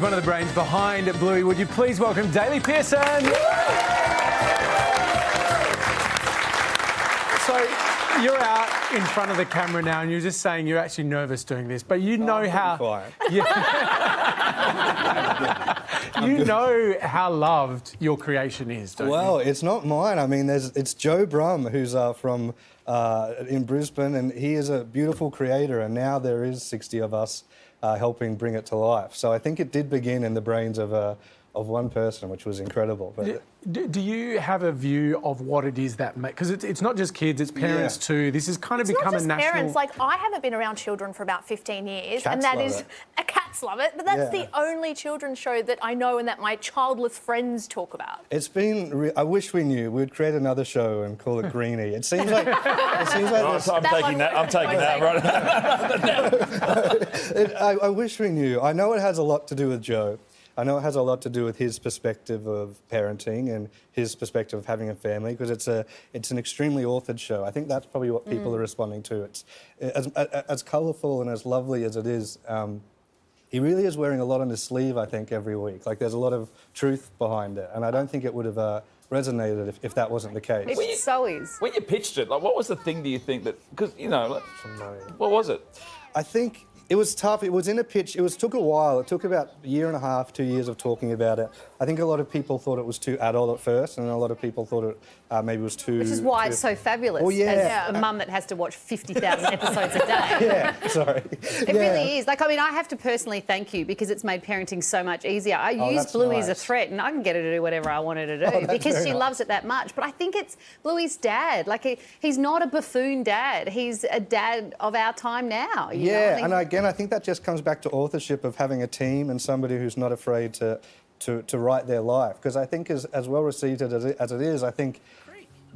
One of the brains behind Bluey. Would you please welcome Daley Pearson? So you're out in front of the camera now, and you're just saying you're actually nervous doing this, but you know how. You know how loved your creation is, don't you? Well, it's not mine. I mean, it's Joe Brum, who's from in Brisbane, and he is a beautiful creator, and now there is 60 of us helping bring it to life. So I think it did begin in the brains of one person, which was incredible. But do you have a view of what it is that makes... Because it's not just kids, it's parents too. This has kind of become a national... It's not just parents. Like, I haven't been around children for about 15 years. Cats and that love is... it. Cats love it. But that's the only children's show that I know and that my childless friends talk about. It's been... I wish we knew. We'd create another show and call it Greenie. It seems like... I'm taking that right. I wish we knew. I know it has a lot to do with Joe. I know it has a lot to do with his perspective of parenting and his perspective of having a family, because it's an extremely authored show. I think that's probably what people are responding to. It's as colourful and as lovely as it is. He really is wearing a lot on his sleeve, I think, every week. Like, there's a lot of truth behind it, and I don't think it would have resonated if that wasn't the case. It so is. When you pitched it, like, what was the thing, do you think, that... Because, you know, like, what was it? I think it was tough. It was in a pitch. Took a while. It took about a year and a half, 2 years of talking about it. I think a lot of people thought it was too adult at first, and a lot of people thought it maybe was too... Which is why it's so fabulous, as a mum that has to watch 50,000 episodes a day. Yeah, sorry. It really is. Like, I mean, I have to personally thank you, because it's made parenting so much easier. I use Bluey as a threat, and I can get her to do whatever I want her to do, because she loves it that much. But I think it's Bluey's dad. Like, he's not a buffoon dad. He's a dad of our time now. You know? And again, I think that just comes back to authorship, of having a team and somebody who's not afraid to write their life. Because I think as well received as it is, I think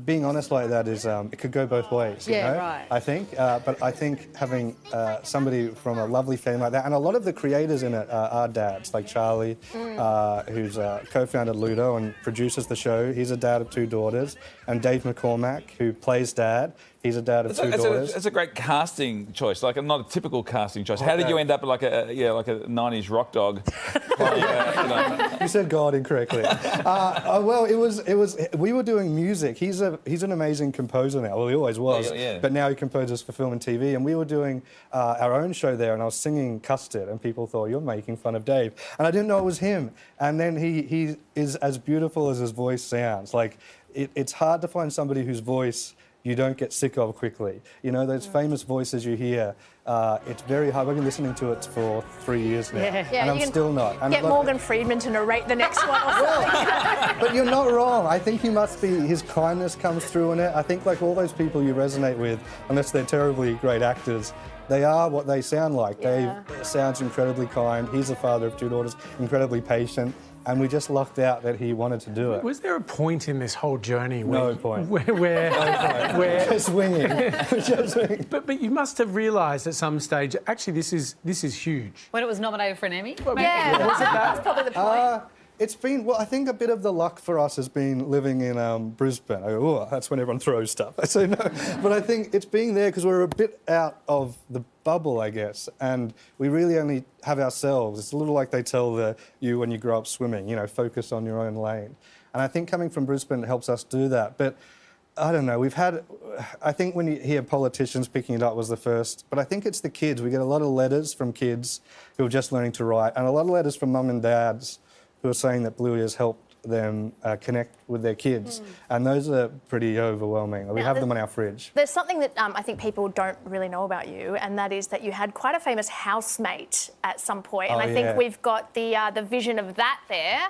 being honest like that is, it could go both ways, you know? Right. I think, but I think having somebody from a lovely family like that, and a lot of the creators in it are dads, like Charlie, who's co-founded Ludo and produces the show. He's a dad of 2 daughters. And Dave McCormack, who plays dad, he's a dad of 2 daughters. It's a great casting choice, like not a typical casting choice. How did you end up like a 90s rock dog? You said God incorrectly. Well, it was. We were doing music. He's an amazing composer now. Well, he always was. But now he composes for film and TV. And we were doing our own show there, and I was singing Custard, and people thought, you're making fun of Dave. And I didn't know it was him. And then he is as beautiful as his voice sounds. Like, it's hard to find somebody whose voice you don't get sick of quickly. You know, those famous voices you hear, it's very hard. I've been listening to it for 3 years now, and I'm still not. And get Morgan Freeman to narrate the next one or something. But you're not wrong. I think he must be, his kindness comes through in it. I think, like all those people you resonate with, unless they're terribly great actors, they are what they sound like. Dave sounds incredibly kind. He's the father of 2 daughters, incredibly patient. And we just lucked out that he wanted to do it. Was there a point in this whole journey where... No point. Where just swinging. But you must have realised at some stage, actually, this is huge. When it was nominated for an Emmy? That's probably the point. It's been, well, I think a bit of the luck for us has been living in Brisbane. That's when everyone throws stuff. I say no. But I think it's being there because we're a bit out of the bubble, I guess, and we really only have ourselves. It's a little like they tell you when you grow up swimming, you know, focus on your own lane. And I think coming from Brisbane helps us do that. But I don't know, I think when you hear politicians picking it up was the first, but I think it's the kids. We get a lot of letters from kids who are just learning to write, and a lot of letters from mum and dads who are saying that Bluey has helped them connect with their kids. And those are pretty overwhelming. We have them on our fridge. There's something that I think people don't really know about you, and that is that you had quite a famous housemate at some point. And I think we've got the vision of that there.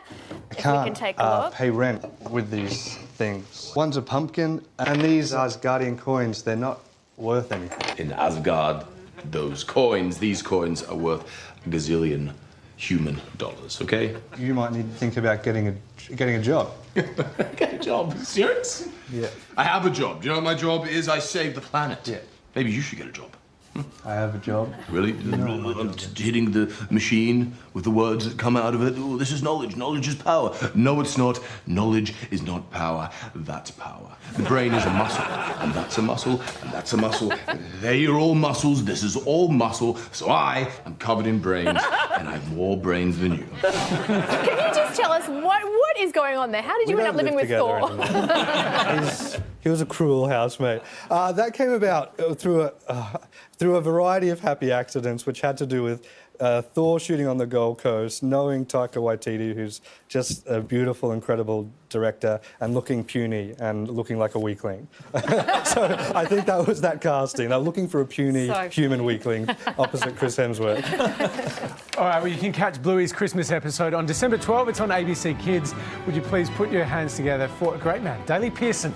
If we can take a look. Pay rent with these things. One's a pumpkin, and these Asgardian coins, they're not worth anything. In Asgard, these coins are worth a gazillion human dollars, okay? You might need to think about getting a job. Get a job? Serious? Yeah. I have a job. Do you know what my job is? I save the planet. Yeah. Maybe you should get a job. I have a job. Really? I'm just hitting the machine with the words that come out of it. Oh, this is knowledge. Knowledge is power. No, it's not. Knowledge is not power. That's power. The brain is a muscle, and that's a muscle, and that's a muscle. They are all muscles. This is all muscle. So I am covered in brains, and I have more brains than you. Can you just tell us what is going on there? How did you end up living with Thor? He was a cruel housemate. That came about through a variety of happy accidents, which had to do with Thor shooting on the Gold Coast, knowing Taika Waititi, who's just a beautiful, incredible director, and looking puny and looking like a weakling. So I think that was that casting. They're looking for a puny human weakling opposite Chris Hemsworth. All right, well, you can catch Bluey's Christmas episode on December 12. It's on ABC Kids. Would you please put your hands together for a great man, Daley Pearson.